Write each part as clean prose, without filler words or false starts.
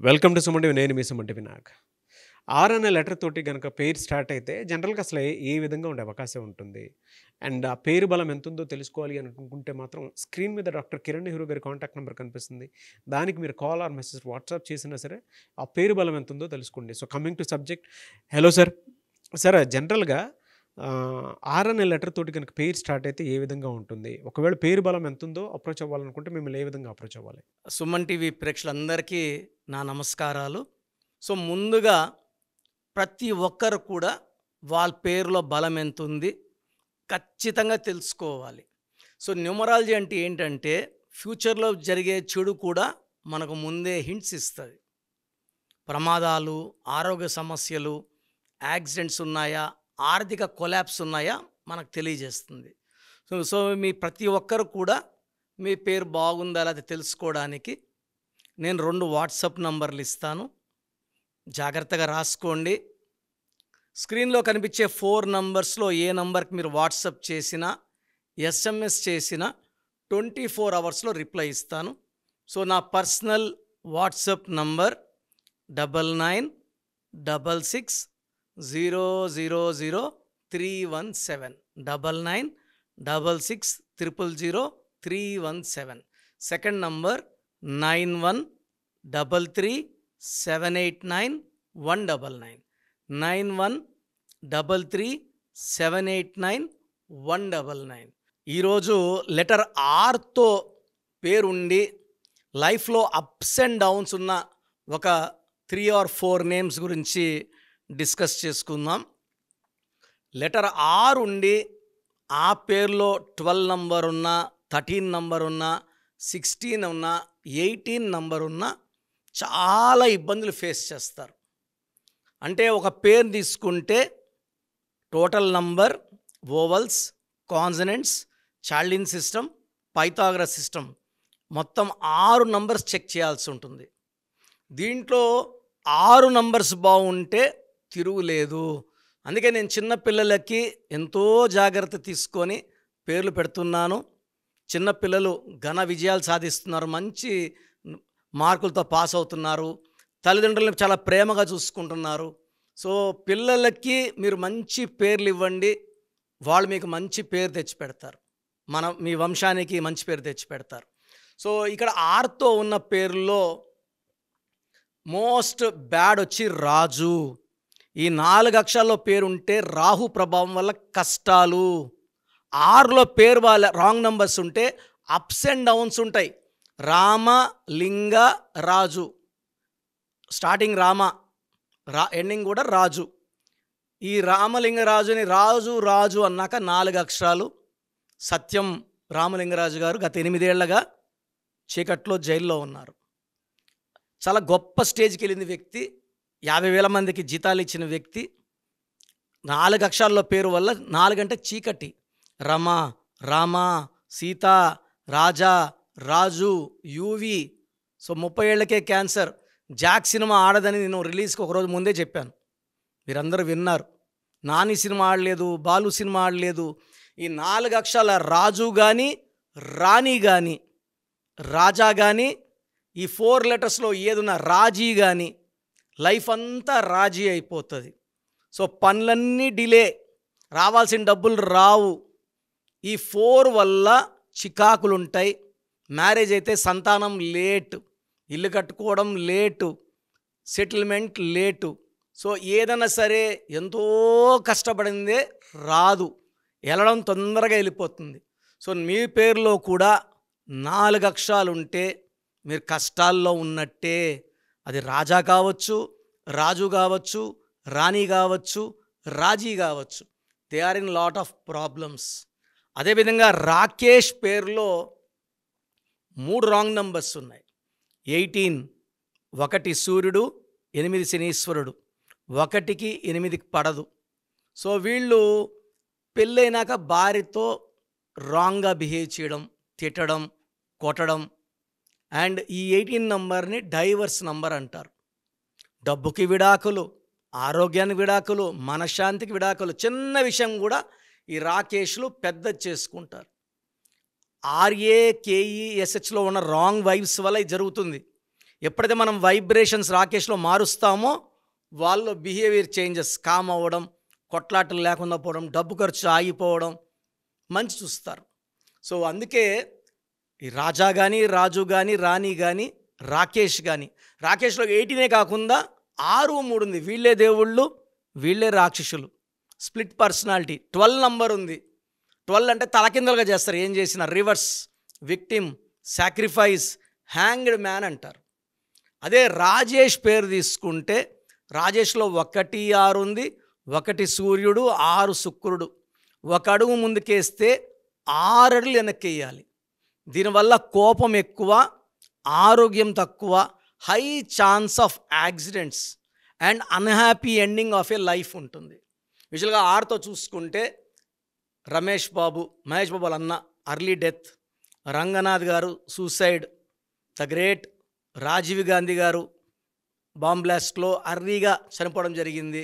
Welcome to Suman TV. నేను మీ Suman TV Nag. Are అనే letter తోటి గనక పేరు స్టార్ట్ అయితే జనరల్‌గా అసలు ఏ విధంగా ఉండే అవకాశం ఉంటుంది? అండ్ ఆ పేరు బలం ఎంతుందో తెలుసుకోవాలి అని అనుకుంటే మాత్రం స్క్రీన్ మీద డాక్టర్ కిరణ్ నెహ్రూ గారి కాంటాక్ట్ నంబర్ కనిపిస్తుంది. దానికి మీరు కాల్ ఆర్ మెసేజ్ వాట్సాప్ చేసినా సరే ఆ పేరు బలం ఎంతుందో తెలుసుకోండి. So coming to subject. Hello sir. Sir జనరల్‌గా ఆర్ అనే లెటర్ తోటి గనక పేరు స్టార్ట్ అయితే ఏ విధంగా ఉంటుంది? ఒకవేళ పేరు బలం ఎంతుందో అప్రోచ్ అవ్వాలనుకుంటే మిమ్మల్ని ఏ విధంగా అప్రోచ్ అవ్వాలి? సుమన్ టీవీ ప్రేక్షకులందరికీ నా నమస్కారాలు. సో ముందుగా ప్రతి ఒక్కరు కూడా వాళ్ళ పేరులో బలం ఎంతుంది ఖచ్చితంగా తెలుసుకోవాలి. సో న్యూమరాలజీ అంటే ఏంటంటే ఫ్యూచర్లో జరిగే చెడు కూడా మనకు ముందే హింట్స్ ఇస్తుంది. ప్రమాదాలు, ఆరోగ్య సమస్యలు, యాక్సిడెంట్స్ ఉన్నాయా, ఆర్థిక కొలాప్స్ ఉన్నాయా మనకు తెలియజేస్తుంది. సో మీ ప్రతి ఒక్కరు కూడా మీ పేరు బాగుందా లేదా తెలుసుకోవడానికి నేను 2 వాట్సాప్ నంబర్లు ఇస్తాను. జాగ్రత్తగా రాసుకోండి. స్క్రీన్లో కనిపించే 4 నంబర్స్లో ఏ నంబర్కి మీరు వాట్సాప్ చేసినా, ఎస్ఎంఎస్ చేసినా 24 అవర్స్లో రిప్లై ఇస్తాను. సో నా personal WhatsApp number 9966000317 9966000317. Second number 9133789199 9133789199. ఈరోజు లెటర్ ఆర్తో పేరుండి లైఫ్లో అప్స్ అండ్ డౌన్స్ ఉన్న ఒక 3 or 4 నేమ్స్ గురించి డిస్కస్ చేసుకుందాం. లెటర్ ఆర్ ఉండి ఆ పేరులో 12 నంబర్ ఉన్నా, 13 నంబర్ ఉన్నా, 16 ఉన్నా, 18 నంబర్ ఉన్నా చాలా ఇబ్బందులు ఫేస్ చేస్తారు. అంటే ఒక పేరు తీసుకుంటే total number, వోవల్స్, consonants, Chaldean system, Pythagoras system మొత్తం 6 నంబర్స్ చెక్ చేయాల్సి ఉంటుంది. దీంట్లో 6 నంబర్స్ బాగుంటే తిరుగులేదు. అందుకే నేను చిన్న పిల్లలకి ఎంతో జాగ్రత్త తీసుకొని పేర్లు పెడుతున్నాను. చిన్నపిల్లలు ఘన విజయాలు సాధిస్తున్నారు, మంచి మార్కులతో పాస్ అవుతున్నారు, తల్లిదండ్రులను చాలా ప్రేమగా చూసుకుంటున్నారు. సో పిల్లలకి మీరు మంచి పేర్లు ఇవ్వండి, వాళ్ళు మీకు మంచి పేరు తెచ్చిపెడతారు, మీ వంశానికి మంచి పేరు తెచ్చిపెడతారు. సో ఇక్కడ ఆర్తో ఉన్న పేర్లో మోస్ట్ బ్యాడ్ వచ్చి రాజు. ఈ 4 అక్షరాల్లో పేరుంటే రాహు ప్రభావం వల్ల కష్టాలు. 6లో పేరు వాళ్ళ రాంగ్ నంబర్స్ ఉంటే అప్స్ అండ్ డౌన్స్ ఉంటాయి. రామ, లింగ, రాజు. స్టార్టింగ్ రామ, ఎండింగ్ కూడా రాజు. ఈ రామలింగరాజుని రాజు అన్నాక 4 అక్షరాలు. సత్యం రామలింగరాజు గారు గత 8 ఏళ్లగా చీకట్లో జైల్లో ఉన్నారు. చాలా గొప్ప స్టేజ్కి వెళ్ళిన వ్యక్తి, 50,000 మందికి జీతాలు ఇచ్చిన వ్యక్తి. 4 అక్షరాల్లో పేరు వల్ల 4 అంటే చీకటి. రమ, రామ, సీత, రాజా, రాజు, యూవి. సో 30 ఏళ్లకే క్యాన్సర్. జాక్ సినిమా ఆడదని నేను రిలీజ్కి ఒకరోజు ముందే చెప్పాను, మీరందరూ విన్నారు. నాని సినిమా ఆడలేదు, బాలు సినిమా ఆడలేదు. ఈ 4 అక్షరాల రాజు కానీ, రాణి కానీ, రాజా కానీ, ఈ 4 లెటర్స్లో ఏదున్నా రాజీ కానీ లైఫ్ అంతా రాజీ అయిపోతుంది. సో పనులన్నీ డిలే, రావాల్సిన డబ్బులు రావు. ఈ 4 వల్ల చికాకులు ఉంటాయి. మ్యారేజ్ అయితే సంతానం లేటు, ఇల్లు కట్టుకోవడం లేటు, సెటిల్మెంట్ లేటు. సో ఏదైనా సరే ఎంతో కష్టపడిందే రాదు, వెళ్ళడం తొందరగా వెళ్ళిపోతుంది. సో మీ పేరులో కూడా 4 అక్షరాలు ఉంటే మీరు కష్టాల్లో ఉన్నట్టే. అది రాజా కావచ్చు, రాజు కావచ్చు, రాణి కావచ్చు, రాజీ కావచ్చు. They are in lot of problems. అదేవిధంగా రాకేష్ పేరులో 3 రాంగ్ నంబర్స్ ఉన్నాయి. 18, 1 సూర్యుడు, 8 శనీశ్వరుడు. 1కి 8కి పడదు. సో వీళ్ళు పెళ్ళైనాక భార్యతో రాంగ్గా బిహేవ్ చేయడం, తిట్టడం, కొట్టడం. అండ్ ఈ 18 నంబర్ని డైవర్స్ నంబర్ అంటారు. డబ్బుకి విడాకులు, ఆరోగ్యానికి విడాకులు, మనశ్శాంతికి విడాకులు. చిన్న విషయం కూడా ఈ రాకేష్లు పెద్ద చేసుకుంటారు. RAKESHలో ఉన్న రాంగ్ వైబ్స్ వల్ల ఇది జరుగుతుంది. ఎప్పుడైతే మనం వైబ్రేషన్స్ రాకేష్లో మారుస్తామో వాళ్ళలో బిహేవియర్ చేంజెస్, కామ్ అవ్వడం, కొట్లాటలు లేకుండా పోవడం, డబ్బు ఖర్చు ఆగిపోవడం, మంచి చూస్తారు. సో అందుకే ఈ రాజా కానీ, రాజు కానీ, రాణి కానీ, రాకేష్ కానీ, రాకేష్లో 18 కాకుండా 6, 3 ఉంది. వీళ్ళే దేవుళ్ళు, వీళ్ళే రాక్షసులు. Split personality. 12 నంబర్ ఉంది. 12 అంటే తలకిందలుగా చేస్తారు ఏం చేసినా. Reverse, victim, sacrifice, hanged man అంటారు. అదే రాజేష్ పేరు తీసుకుంటే రాజేష్లో 1, 6 ఉంది. 1 సూర్యుడు, 6 శుక్రుడు. 1 అడుగు ముందుకేస్తే 6 అడుగులు వెనక్కి వేయాలి. దీనివల్ల కోపం ఎక్కువ, ఆరోగ్యం తక్కువ, high chance of accidents and unhappy ending of A life ఉంటుంది. యూజువల్గా 6తో చూసుకుంటే రమేష్ బాబు, మహేష్ బాబు వాళ్ళ అన్న అర్లీ డెత్, రంగనాథ్ గారు suicide, the great Rajiv Gandhi గారు బాంబ్ బ్లాస్ట్లో అర్లీగా చనిపోవడం జరిగింది.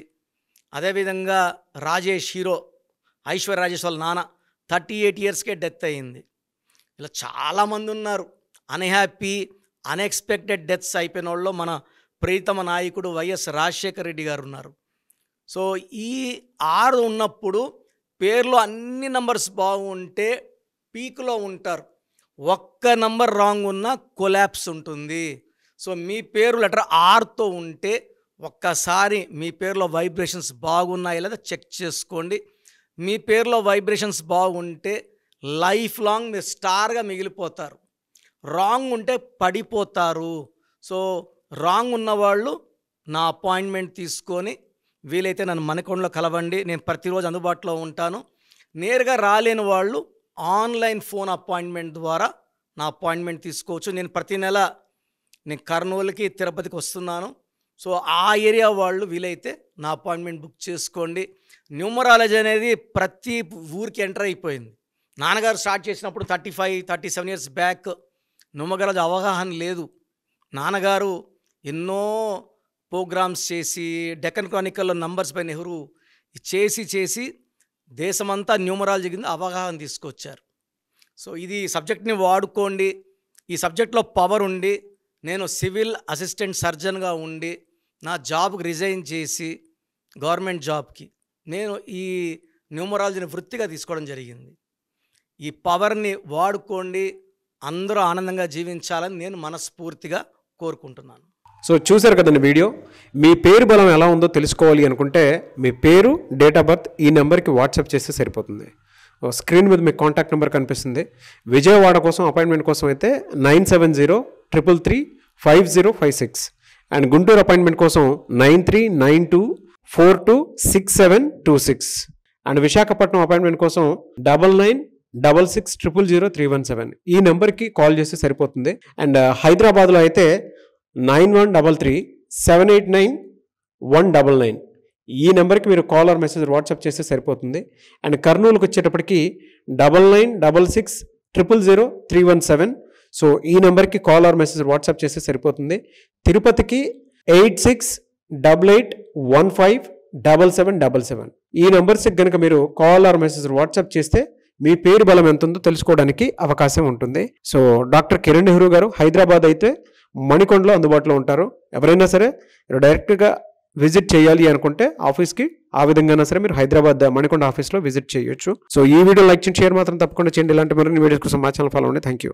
అదేవిధంగా రాజేష్ హీరో ఐశ్వర్య రాజేష్ వాళ్ళ నాన్న 38 ఇయర్స్కే డెత్ అయ్యింది. ఇలా చాలామంది ఉన్నారు. అన్హ్యాపీ, అన్ఎక్స్పెక్టెడ్ డెత్స్ అయిపోయిన వాళ్ళు మన ప్రీతమ నాయకుడు వైఎస్ రాజశేఖర రెడ్డి గారు ఉన్నారు. సో ఈ 6 ఉన్నప్పుడు పేర్లో అన్ని నంబర్స్ బాగుంటే పీక్లో ఉంటారు. 1 నంబర్ రాంగ్ ఉన్న కొలాప్స్ ఉంటుంది. సో మీ పేరు లెటర్ 6తో ఉంటే ఒక్కసారి మీ పేరులో వైబ్రేషన్స్ బాగున్నాయి లేదా చెక్ చేసుకోండి. మీ పేరులో వైబ్రేషన్స్ బాగుంటే లైఫ్ లాంగ్ మీరు స్టార్గా మిగిలిపోతారు. రాంగ్ ఉంటే పడిపోతారు. సో రాంగ్ ఉన్నవాళ్ళు నా అపాయింట్మెంట్ తీసుకొని వీలైతే నన్ను మణికొండలో కలవండి. నేను ప్రతిరోజు అందుబాటులో ఉంటాను. నేరుగా రాలేని వాళ్ళు ఆన్లైన్ ఫోన్ అపాయింట్మెంట్ ద్వారా నా అపాయింట్మెంట్ తీసుకోవచ్చు. నేను ప్రతి నెల కర్నూలుకి, తిరుపతికి వస్తున్నాను. సో ఆ ఏరియా వాళ్ళు వీలైతే నా అపాయింట్మెంట్ బుక్ చేసుకోండి. న్యూమరాలజీ అనేది ప్రతి ఊరికి ఎంటర్ అయిపోయింది. నాన్నగారు స్టార్ట్ చేసినప్పుడు 35-37 ఇయర్స్ బ్యాక్ న్యూమరాలజీ అవగాహన లేదు. నాన్నగారు ఎన్నో ప్రోగ్రామ్స్ చేసి డెక్కన్ క్రానికల్లో నంబర్స్ పై నెహ్రూ చేసి దేశమంతా న్యూమరాలజీ కింద అవగాహన తీసుకొచ్చారు. సో ఇది సబ్జెక్ట్ని వాడుకోండి. ఈ సబ్జెక్ట్లో పవర్ ఉండి నేను సివిల్ అసిస్టెంట్ సర్జన్గా ఉండి నా జాబ్కి రిజైన్ చేసి గవర్నమెంట్ జాబ్కి నేను ఈ న్యూమరాలజీని వృత్తిగా తీసుకోవడం జరిగింది. ఈ పవర్ని వాడుకోండి. అందరూ ఆనందంగా జీవించాలని నేను మనస్ఫూర్తిగా కోరుకుంటున్నాను. సో చూశారు కదండి వీడియో. మీ పేరు బలం ఎలా ఉందో తెలుసుకోవాలి అనుకుంటే మీ పేరు, డేట్ ఆఫ్ బర్త్ ఈ నెంబర్కి వాట్సాప్ చేస్తే సరిపోతుంది. స్క్రీన్ మీద మీకు కాంటాక్ట్ నెంబర్ కనిపిస్తుంది. విజయవాడ కోసం అపాయింట్మెంట్ కోసం అయితే 9703335056 అండ్ గుంటూరు అపాయింట్మెంట్ కోసం 9392426726 అండ్ విశాఖపట్నం అపాయింట్మెంట్ కోసం 9966600317 ఈ నెంబర్కి కాల్ చేస్తే సరిపోతుంది. అండ్ హైదరాబాద్లో అయితే 9133789199 ఈ నెంబర్కి మీరు కాల్ ఆర్ మెసేజ్ వాట్సాప్ చేస్తే సరిపోతుంది. అండ్ కర్నూలుకి వచ్చేటప్పటికి 9966000317 సో ఈ నెంబర్కి కాల్ ఆర్ మెసేజ్ వాట్సాప్ చేస్తే సరిపోతుంది. తిరుపతికి 8688157777 ఈ నెంబర్స్కి కనుక మీరు కాల్ ఆర్ మెసేజ్ వాట్సాప్ చేస్తే మీ పేరు బలం ఎంత ఉందో తెలుసుకోవడానికి అవకాశం ఉంటుంది. సో డాక్టర్ కిరణ్ నెహ్రూ గారు హైదరాబాద్ అయితే మణికొండలో అందుబాటులో ఉంటారు. ఎవరైనా సరే డైరెక్ట్గా విజిట్ చేయాలి అనుకుంటే ఆఫీస్కి ఆ విధంగా సరే మీరు హైదరాబాద్ మణికొండ ఆఫీస్లో విజిట్ చేయొచ్చు. సో ఈ వీడియో లైక్ చేయండి, షేర్ మాత్రం తప్పకుండా చేయండి. ఇలాంటి మరిన్ని వీడియోస్ కోసం మా ఛానల్ ఫాలో అవ్వండి. Thank you.